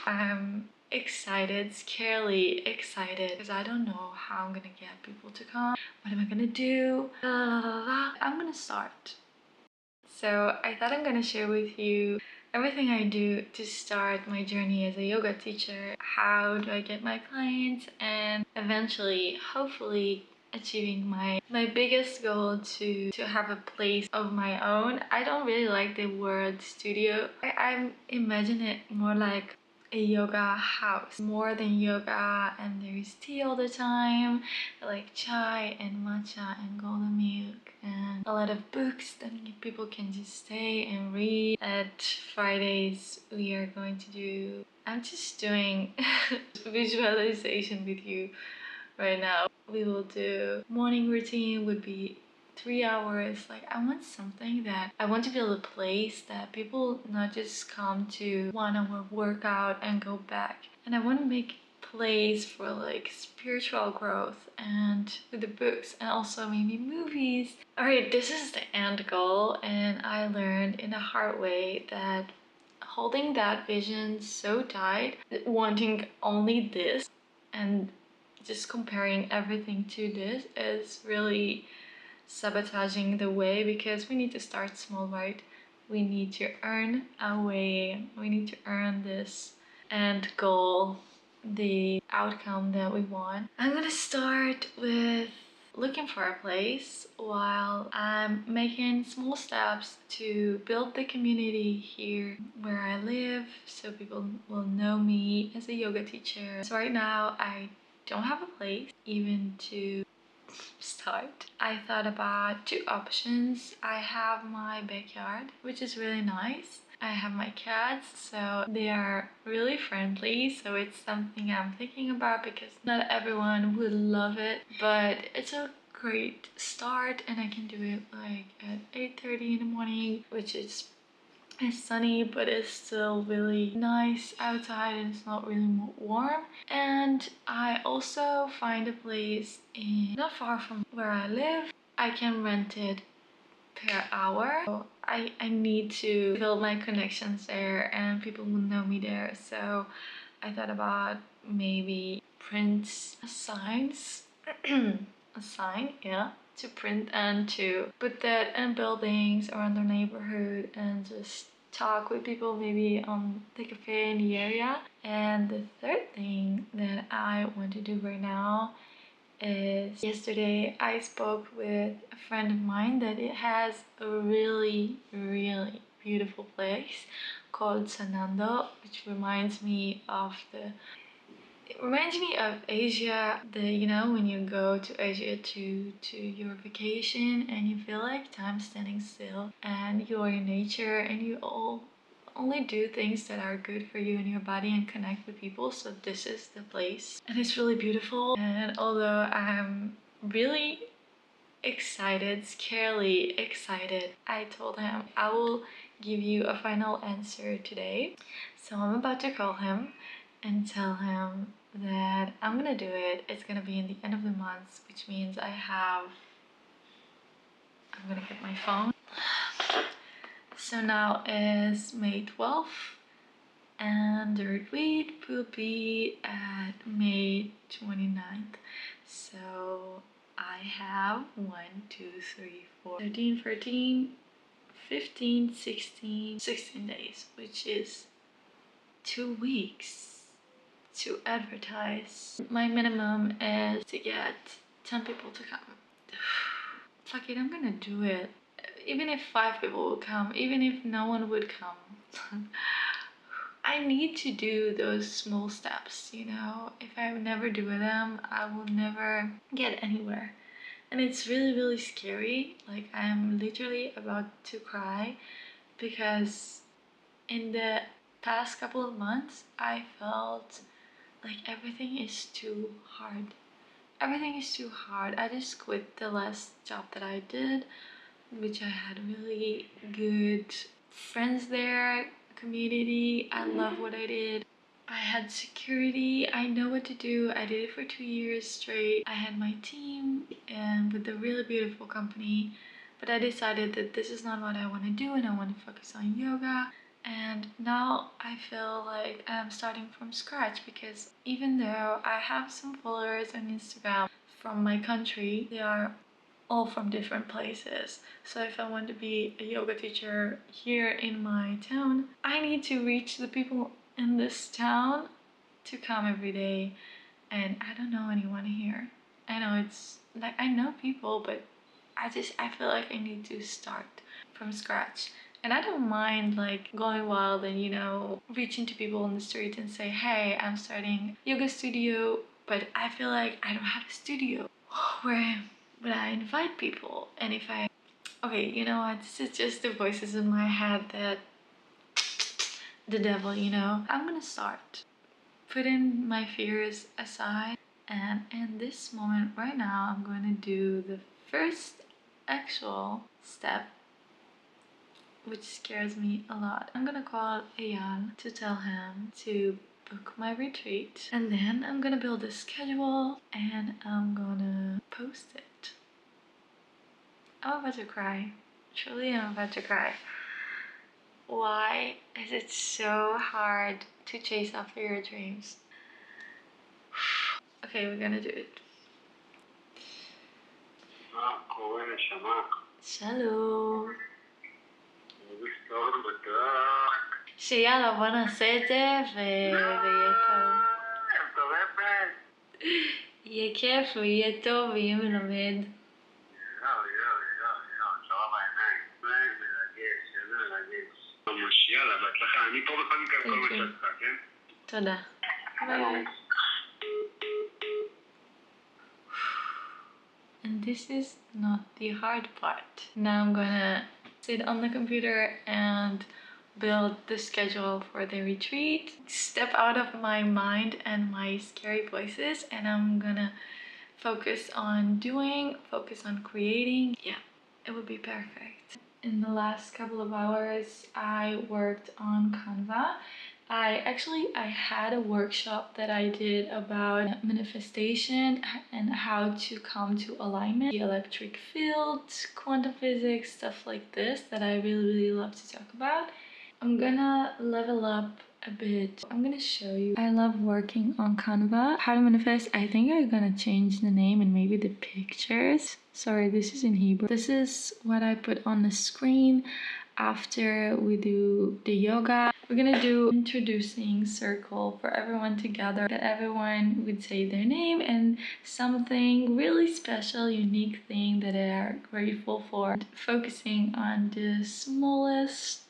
I'm excited, scarily excited, because I don't know how I'm gonna get people to come. What am I gonna do? I'm gonna start. So I thought I'm gonna share with you everything I do to start my journey as a yoga teacher. How do I get my clients, and eventually, hopefully, achieving my biggest goal to have a place of my own. I don't really like the word studio. I imagine it more like a yoga house, more than yoga, and there's tea all the time, like chai and matcha and golden milk, and a lot of books that people can just stay and read. At Fridays we are going to do, I'm just doing visualization with you right now. We will do morning routine, would be 3 hours. Like, I want something that I want to build a place that people not just come to 1 hour workout and go back. And I want to make place for like spiritual growth and with the books, and also maybe movies. Alright, this is the end goal, and I learned in a hard way that holding that vision so tight, wanting only this, and just comparing everything to this is really sabotaging the way, because we need to start small, right? We need to earn our way. We need to earn this end goal, the outcome that we want. I'm gonna start with looking for a place while I'm making small steps to build the community here where I live, so people will know me as a yoga teacher. So right now I don't have a place even to start. I thought about two options. I have my backyard, which is really nice. I have my cats, so they are really friendly, so it's something I'm thinking about, because not everyone would love it, but it's a great start, and I can do it like at 8:30 in the morning, which is it's sunny, but it's still really nice outside and it's not really warm. And I also find a place not far from where I live. I can rent it per hour. So I need to build my connections there and people will know me there. So I thought about maybe print signs, a sign, yeah, to print and to put that in buildings around the neighborhood and just talk with people maybe on the cafe in the area. And the third thing that I want to do right now is, yesterday I spoke with a friend of mine that it has a really beautiful place called Sanando, which reminds me of Asia. When you go to Asia to your vacation and you feel like time standing still and you're in nature and you only do things that are good for you and your body and connect with people. So this is the place, and it's really beautiful. And although I'm really excited, scarily excited, I told him I will give you a final answer today. So I'm about to call him and tell him that I'm gonna do it. It's gonna be in the end of the month, which means I'm gonna get my phone. So now is May 12th, and the retreat will be at May 29th. So I have 1, 2, 3, 4, 13, 14, 15, 16 days, which is 2 weeks to advertise. My minimum is to get 10 people to come. Fuck it, I'm gonna do it. Even if 5 people will come, even if no one would come. I need to do those small steps, If I never do them, I will never get anywhere. And it's really scary. Like, I'm literally about to cry, because in the past couple of months, I felt like everything is too hard. Everything is too hard. I just quit the last job that I did, which I had really good friends there, community. I love what I did. I had security. I know what to do. I did it for 2 years straight. I had my team and with a really beautiful company. But I decided that this is not what I want to do, and I want to focus on yoga. And now I feel like I'm starting from scratch, because even though I have some followers on Instagram from my country, they are all from different places. So if I want to be a yoga teacher here in my town, I need to reach the people in this town to come every day. And I don't know anyone here. I know it's like, I know people, but I feel like I need to start from scratch. And I don't mind like going wild and, you know, reaching to people on the street and say, hey, I'm starting yoga studio. But I feel like I don't have a studio where would I invite people. And if I, okay, you know what, this is just the voices in my head that the devil, you know. I'm gonna start putting my fears aside, and in this moment right now I'm going to do the first actual step, which scares me a lot. I'm gonna call Eyal to tell him to book my retreat, and then I'm gonna build a schedule and I'm gonna post it. I'm about to cry. Truly, I'm about to cry. Why is it so hard to chase after your dreams? Okay, we're gonna do it. שלום. שיאללה, בוא נעשה את זה ויהיה טוב. יהיה כיף ויהיה טוב ויהיה מלמד. יאללה, בהצלחה. אני פה בכל מקרה כל מה שעשתה, כן? תודה. ביי. And this is not the hard part. Now I'm gonna sit on the computer and build the schedule for the retreat. Step out of my mind and my scary voices, and I'm gonna focus on doing, focus on creating. Yeah, it would be perfect. In the last couple of hours, I worked on Canva. I had a workshop that I did about manifestation and how to come to alignment, the electric field, quantum physics, stuff like this that I really love to talk about. I'm gonna level up a bit. I'm gonna show you. I love working on Canva. How to manifest. I think I'm gonna change the name and maybe the pictures. Sorry, this is in Hebrew. This is what I put on the screen after we do the yoga. We're gonna do introducing circle for everyone together, that everyone would say their name and something really special, unique thing that they are grateful for. Focusing on the smallest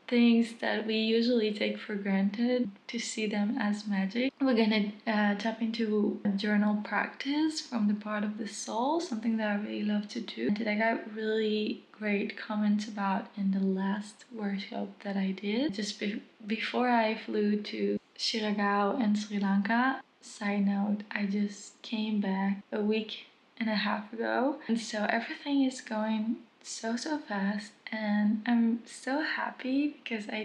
things that we usually take for granted, to see them as magic. We're gonna tap into a journal practice from the part of the soul, something that I really love to do, and that I got really great comments about in the last workshop that I did just before I flew to Shiragao in Sri Lanka. Side note, I just came back a week and a half ago, and so everything is going so fast, and I'm so happy because I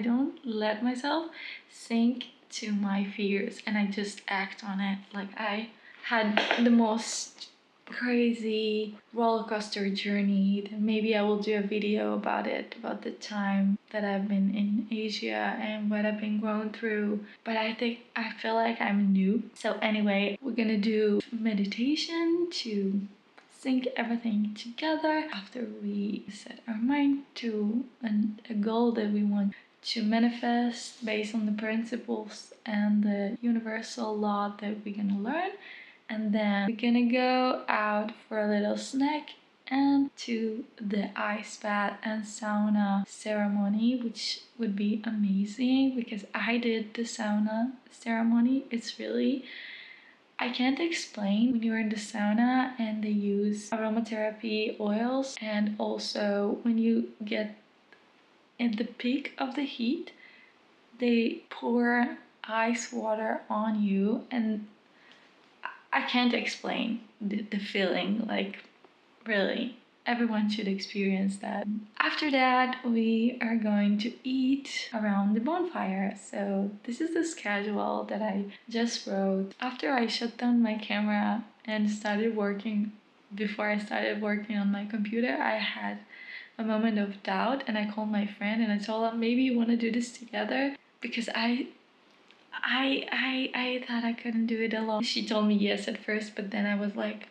don't let myself sink to my fears, and I just act on it. Like, I had the most crazy roller coaster journey that maybe I will do a video about it, about the time that I've been in Asia and what I've been going through. But I feel like I'm new. So anyway, we're gonna do meditation to sync everything together after we set our mind to a goal that we want to manifest based on the principles and the universal law that we're gonna learn. And then we're gonna go out for a little snack and to the ice bath and sauna ceremony, which would be amazing because I did the sauna ceremony. It's really, I can't explain. When you're in the sauna and they use aromatherapy oils, and also when you get at the peak of the heat, they pour ice water on you, and I can't explain the feeling. Like, really, everyone should experience that. After that, we are going to eat around the bonfire. So this is the schedule that I just wrote. After I shut down my camera and started working, before I started working on my computer, I had a moment of doubt, and I called my friend and I told her, maybe you want to do this together, because I thought I couldn't do it alone. She told me yes at first, but then I was like,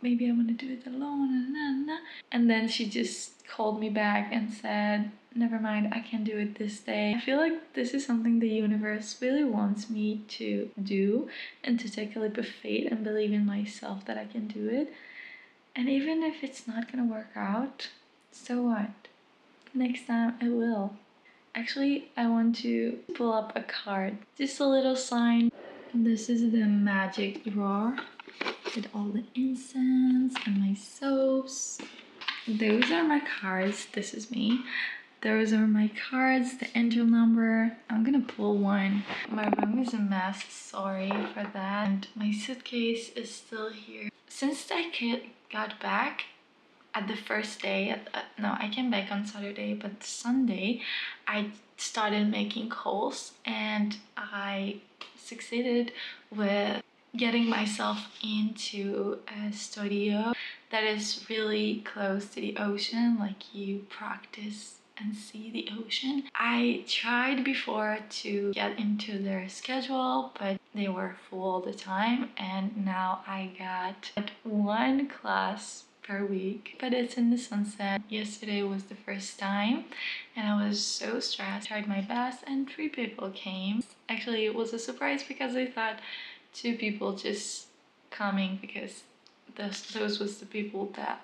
maybe I want to do it alone. And then she just called me back and said, never mind, I can do it this day. I feel like this is something the universe really wants me to do, and to take a leap of faith and believe in myself that I can do it. And even if it's not gonna work out, so what? Next time I will. Actually, I want to pull up a card. Just a little sign. This is the magic drawer with all the incense and my soaps. Those are my cards. This is me. Those are my cards, the angel number. I'm gonna pull one. My room is a mess, sorry for that. And my suitcase is still here. Since I got back at the first day, no, I came back on Saturday, but Sunday I started making calls, and I succeeded with getting myself into a studio that is really close to the ocean. Like, you practice and see the ocean. I tried before to get into their schedule, but they were full all the time, and now I got one class per week, but it's in the sunset. Yesterday was the first time and I was so stressed. I tried my best and 3 people came. Actually, it was a surprise because I thought 2 people just coming, because those was the people that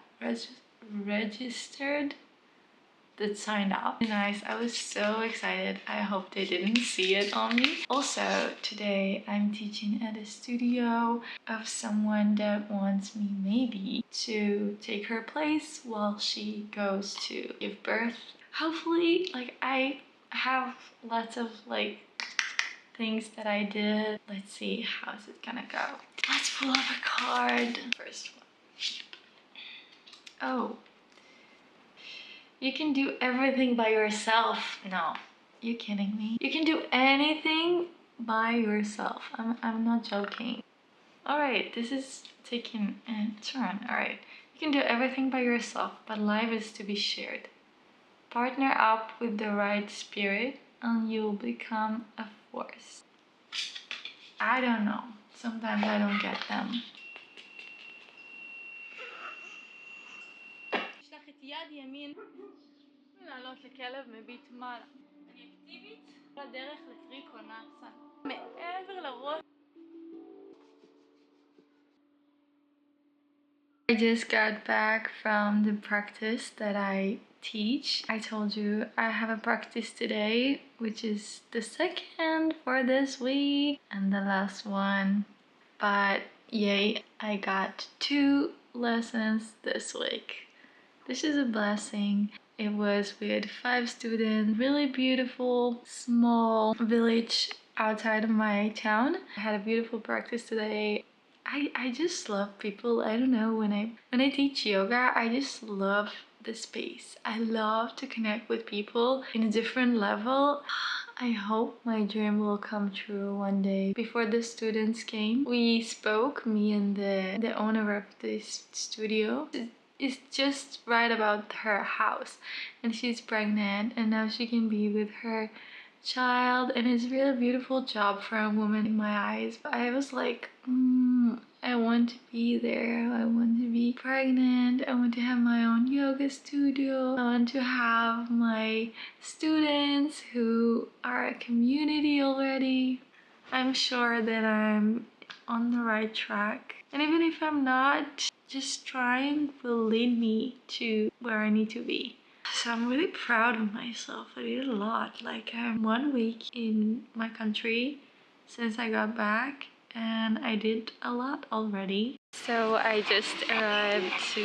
registered, that signed up. Nice. I was so excited. I hope they didn't see it on me. Also, today I'm teaching at a studio of someone that wants me maybe to take her place while she goes to give birth. Hopefully, like, I have lots of like things that I did. Let's see, how's it gonna go? Let's pull up a card. First one. Oh. You can do everything by yourself. No, you kidding me? You can do anything by yourself. I'm not joking. Alright, this is taking a turn. Alright, you can do everything by yourself, but life is to be shared. Partner up with the right spirit and you'll become a force. I don't know. Sometimes I don't get them. לעלות לכלב מביט מעלה. אני אקטיבית בדרך לפריקונציה. מעבר לראש. I just got back from the practice that I teach. I told you I have a practice today, which is the second for this week and the last one. But yay, I got 2 lessons this week. This is a blessing. It was with 5 students, really beautiful, small village outside of my town. I had a beautiful practice today. I just love people. I don't know, when I teach yoga, I just love the space. I love to connect with people in a different level. I hope my dream will come true one day. Before the students came, we spoke, me and the owner of this studio. Is just right about her house, and she's pregnant, and now she can be with her child, and it's a really beautiful job for a woman in my eyes. But I was like, I want to be there. I want to be pregnant. I want to have my own yoga studio. I want to have my students who are a community already. I'm sure that I'm on the right track, and even if I'm not, just trying will lead me to where I need to be. So I'm really proud of myself. I did a lot. Like, I'm 1 week in my country since I got back, and I did a lot already. So I just arrived to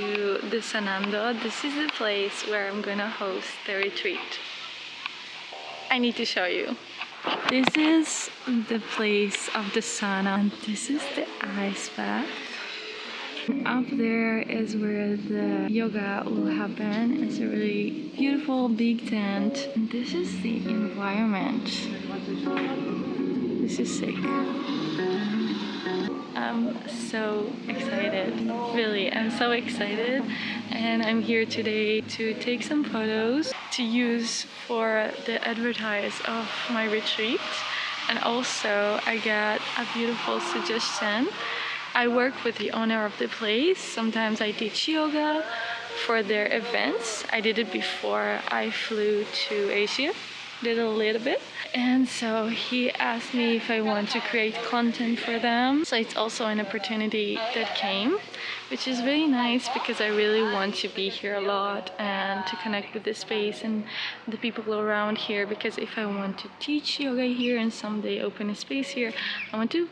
the Sanando. This is the place where I'm gonna host the retreat. I need to show you. This is the place of the sauna, and this is the ice bath. Up there is where the yoga will happen. It's a really beautiful big tent. And this is the environment. This is sick. I'm so excited. Really, I'm so excited. And I'm here today to take some photos to use for the advertise of my retreat. And also, I got a beautiful suggestion. I work with the owner of the place. Sometimes I teach yoga for their events. I did it before I flew to Asia, did a little bit. And so he asked me if I want to create content for them. So it's also an opportunity that came, which is really nice because I really want to be here a lot and to connect with the space and the people around here, because if I want to teach yoga here and someday open a space here, I want to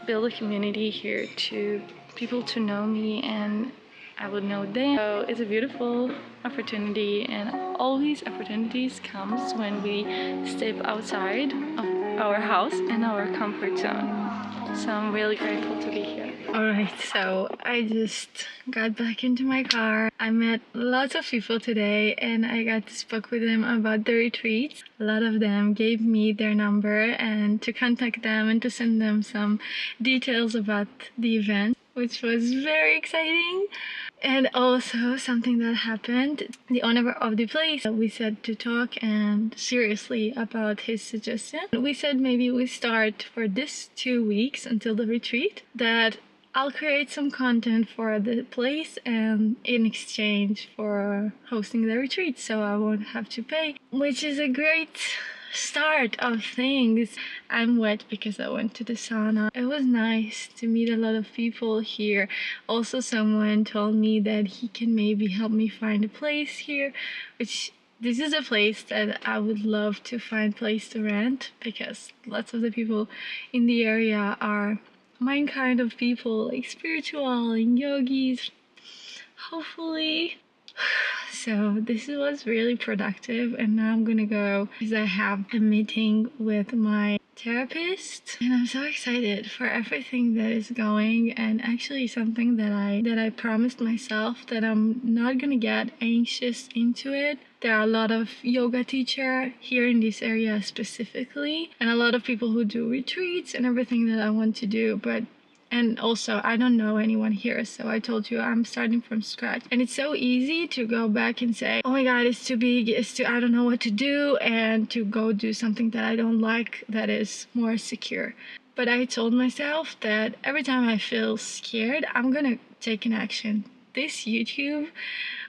build a community here to people to know me and I would know them. So it's a beautiful opportunity, and all these opportunities comes when we step outside of our house and our comfort zone. So I'm really grateful to be here. Alright, so I just got back into my car. I met lots of people today and I got to speak with them about the retreats. A lot of them gave me their number and to contact them and to send them some details about the event, which was very exciting. And also something that happened, the owner of the place, we said to talk and seriously about his suggestion. We said maybe we start for this 2 weeks until the retreat, that I'll create some content for the place and in exchange for hosting the retreat, so I won't have to pay, which is a great start of things. I'm wet because I went to the sauna. It was nice to meet a lot of people here. Also, someone told me that he can maybe help me find a place here, which this is a place that I would love to find place to rent, because lots of the people in the area are my kind of people, like spiritual and yogis, hopefully. So this was really productive, and now I'm gonna go because I have a meeting with my therapist and I'm so excited for everything that is going. And actually something that I promised myself, that I'm not gonna get anxious into it. There are a lot of yoga teacher here in this area specifically, and a lot of people who do retreats and everything that I want to do, and also, I don't know anyone here, so I told you I'm starting from scratch. And it's so easy to go back and say, oh my god, it's too big, I don't know what to do, and to go do something that I don't like that is more secure. But I told myself that every time I feel scared, I'm gonna take an action. This YouTube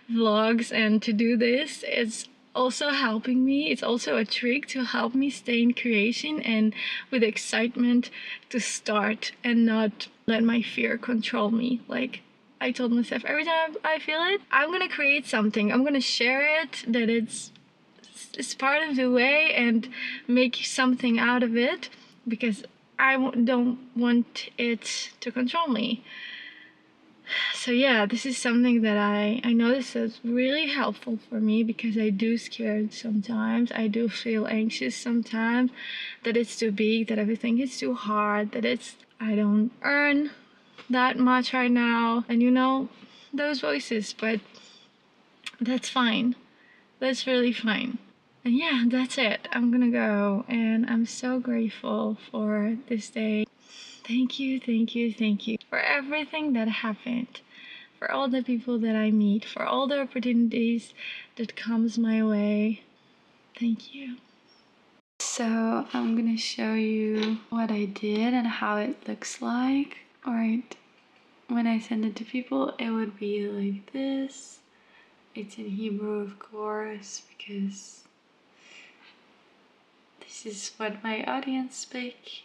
vlogs and to do this is also helping me. It's also a trick to help me stay in creation and with excitement to start and not let my fear control me. Like I told myself, every time I feel it, I'm gonna create something. I'm gonna share it, that it's part of the way, and make something out of it, because don't want it to control me. So yeah, this is something that I noticed is really helpful for me, because I do scared sometimes. I do feel anxious sometimes that it's too big, that everything is too hard, that I don't earn that much right now, and those voices. But that's fine. That's really fine. And yeah, that's it. I'm gonna go, and I'm so grateful for this day. Thank you, thank you, thank you for everything that happened, for all the people that I meet, for all the opportunities that comes my way. Thank you. So I'm gonna show you what I did and how it looks like. Alright, when I send it to people, it would be like this. It's in Hebrew, of course, because this is what my audience speak.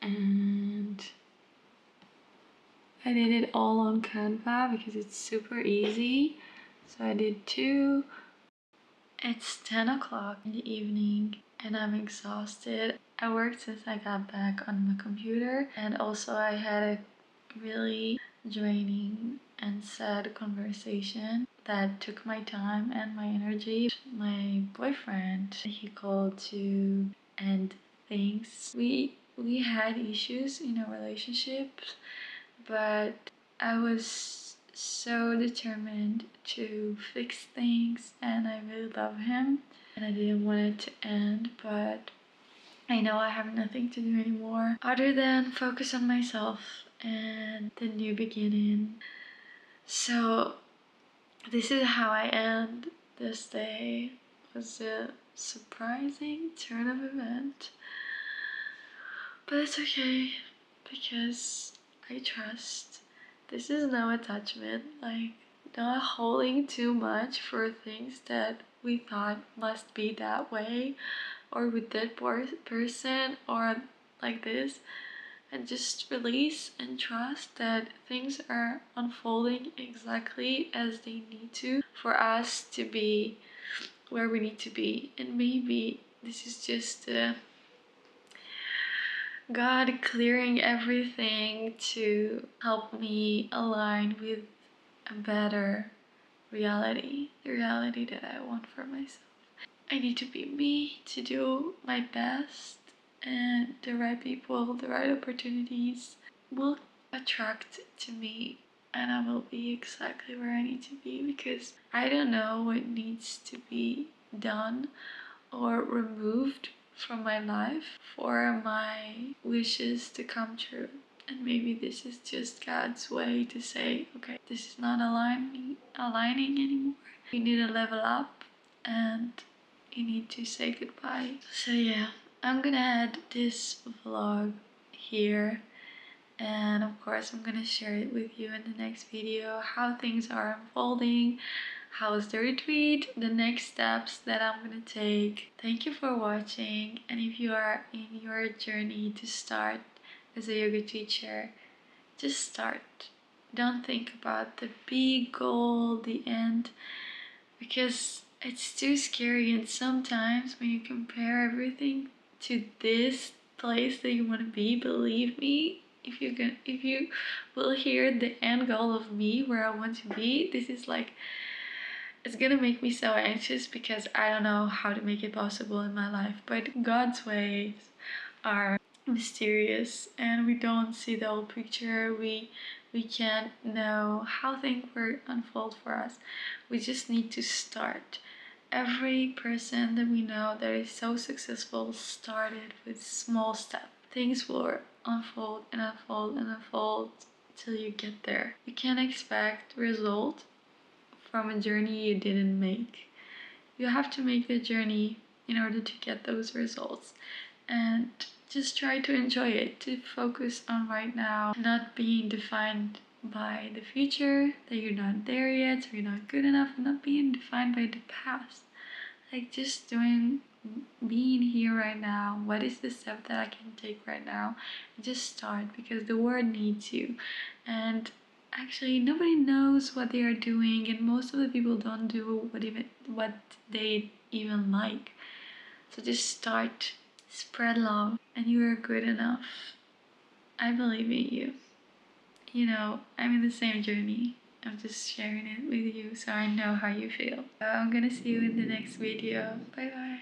And I did it all on Canva because it's super easy. So I did two. It's 10 o'clock in the evening and I'm exhausted. I worked since I got back on the computer, and also I had a really draining and sad conversation that took my time and my energy. My boyfriend, he called to end things. We had issues in our relationship, but I was so determined to fix things, and I really love him and I didn't want it to end. But I know I have nothing to do anymore other than focus on myself and the new beginning. So this is how I end this day. It was a surprising turn of event, but it's okay because I trust. This is no attachment, like not holding too much for things that we thought must be that way or with that person or like this, and just release and trust that things are unfolding exactly as they need to for us to be where we need to be. And maybe this is just God clearing everything to help me align with a better reality, the reality that I want for myself. I need to be me, to do my best, and the right people, the right opportunities will attract to me, and I will be exactly where I need to be because I don't know what needs to be done or removed from my life for my wishes to come true. And maybe this is just God's way to say, okay, this is not aligning anymore. You need to level up and you need to say goodbye. So yeah, I'm gonna add this vlog here, and of course I'm gonna share it with you in the next video, how things are unfolding, how's the retreat, the next steps that I'm gonna take. Thank you for watching, and if you are in your journey to start as a yoga teacher, just start. Don't think about the big goal, the end, because it's too scary. And sometimes when you compare everything to this place that you want to be, believe me, if you will hear the end goal of me where I want to be, this is like, it's gonna make me so anxious because I don't know how to make it possible in my life. But God's ways are mysterious and we don't see the whole picture. We can't know how things will unfold for us. We just need to start. Every person that we know that is so successful started with small steps. Things will unfold and unfold and unfold till you get there. You can't expect result from a journey you didn't make. You have to make the journey in order to get those results. And just try to enjoy it, to focus on right now, not being defined by the future, that you're not there yet, or you're not good enough, not being defined by the past. Like just being here right now. What is the step that I can take right now? Just start, because the world needs you. And actually nobody knows what they are doing, and most of the people don't do what they even like. So just start, spread love, and you are good enough. I believe in you. You know, I'm in the same journey. I'm just sharing it with you so I know how you feel. So I'm gonna see you in the next video. Bye bye.